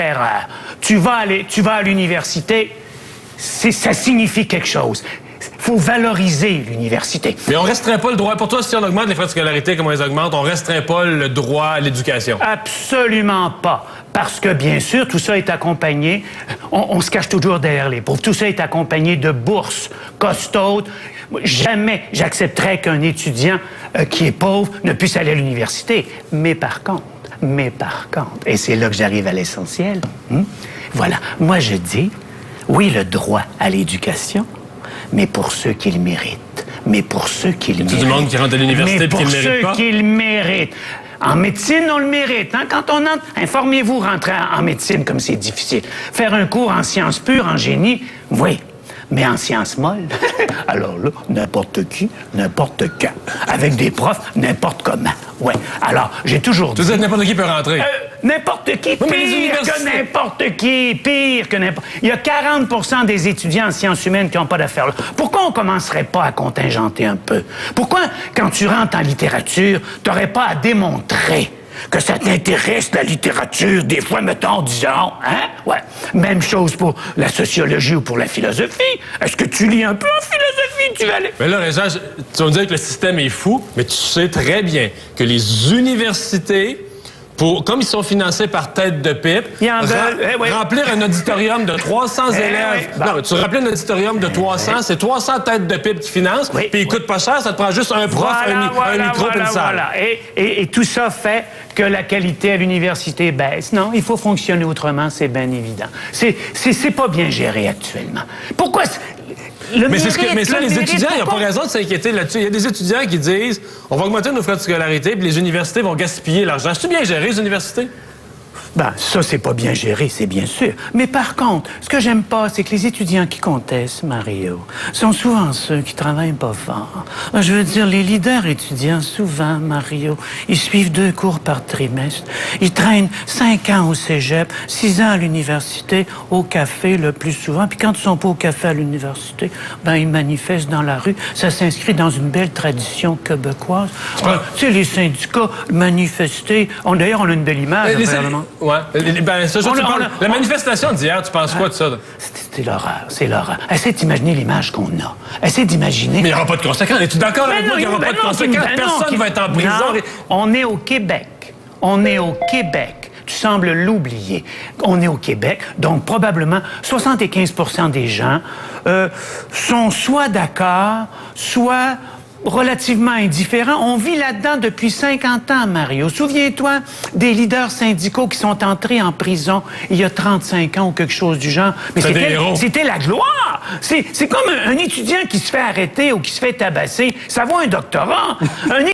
erreur. Tu vas à l'université, ça signifie quelque chose. Il faut valoriser l'université. Mais on ne restreint pas le droit. Pour toi, si on augmente les frais de scolarité comme on les augmente, on ne restreint pas le droit à l'éducation. Absolument pas. Parce que, bien sûr, tout ça est accompagné, on se cache toujours derrière les pauvres, tout ça est accompagné de bourses costaudes. Jamais j'accepterais qu'un étudiant qui est pauvre ne puisse aller à l'université. Mais par contre, et c'est là que j'arrive à l'essentiel, voilà, moi je dis, oui, le droit à l'éducation, mais pour ceux qui le méritent. Mais pour ceux qui le méritent. Du monde qui rentre à l'université et qui le mérite pas. Pour ceux qui le méritent. En médecine, on le mérite. Hein? Quand on entre, informez-vous, rentrer en médecine comme c'est difficile. Faire un cours en sciences pures, en génie, oui. Mais en sciences molles, alors là, n'importe qui, n'importe quand. Avec des profs, n'importe comment. Ouais. Alors, j'ai toujours dit... Tu sais que n'importe qui peut rentrer. N'importe qui, pire que n'importe qui, pire que n'importe... Il y a 40% des étudiants en sciences humaines qui n'ont pas d'affaires là. Pourquoi on commencerait pas à contingenter un peu? Pourquoi, quand tu rentres en littérature, tu n'aurais pas à démontrer que ça t'intéresse, la littérature, des fois, mettons, disons, hein? Ouais. Même chose pour la sociologie ou pour la philosophie. Est-ce que tu lis un peu en philosophie? Tu vas aller... Mais là, Régent, tu vas me dire que le système est fou, mais tu sais très bien que les universités, comme ils sont financés par tête de pipe, remplir un auditorium de 300 élèves... Non, mais tu remplis un auditorium de 300, c'est 300 têtes de pipe qui financent, puis ils coûtent pas cher, ça te prend juste un prof, un micro et une salle. Voilà. Et tout ça fait que la qualité à l'université baisse. Non, il faut fonctionner autrement, c'est bien évident. C'est pas bien géré actuellement. Pourquoi... Mais ça, les étudiants, ils n'ont pas raison de s'inquiéter là-dessus. Il y a des étudiants qui disent on va augmenter nos frais de scolarité, puis les universités vont gaspiller l'argent. C'est-tu bien géré, les universités? Ben, ça, c'est pas bien géré, c'est bien sûr. Mais par contre, ce que j'aime pas, c'est que les étudiants qui contestent, Mario, sont souvent ceux qui travaillent pas fort. Je veux dire, les leaders étudiants, souvent, Mario, ils suivent 2 cours par trimestre. Ils traînent 5 ans au cégep, 6 ans à l'université, au café le plus souvent. Puis quand ils sont pas au café à l'université, ben, ils manifestent dans la rue. Ça s'inscrit dans une belle tradition québécoise. Tu sais, les syndicats manifester. D'ailleurs, on a une belle image. Ouais. La manifestation d'hier, tu penses quoi de ça? C'est l'horreur, c'est l'horreur. Essaie d'imaginer l'image qu'on a. Essaie d'imaginer... Mais il n'y aura pas de conséquences. Es-tu d'accord avec moi qu'il n'y aura pas de conséquences? Personne ne va être en prison. Non, on est au Québec. On est au Québec. Tu sembles l'oublier. On est au Québec, donc probablement 75% des gens sont soit d'accord, soit relativement indifférents. On vit là-dedans depuis 50 ans, Mario. Souviens-toi des leaders syndicaux qui sont entrés en prison il y a 35 ans ou quelque chose du genre. Mais c'était la gloire! C'est comme un étudiant qui se fait arrêter ou qui se fait tabasser. Ça vaut un doctorat.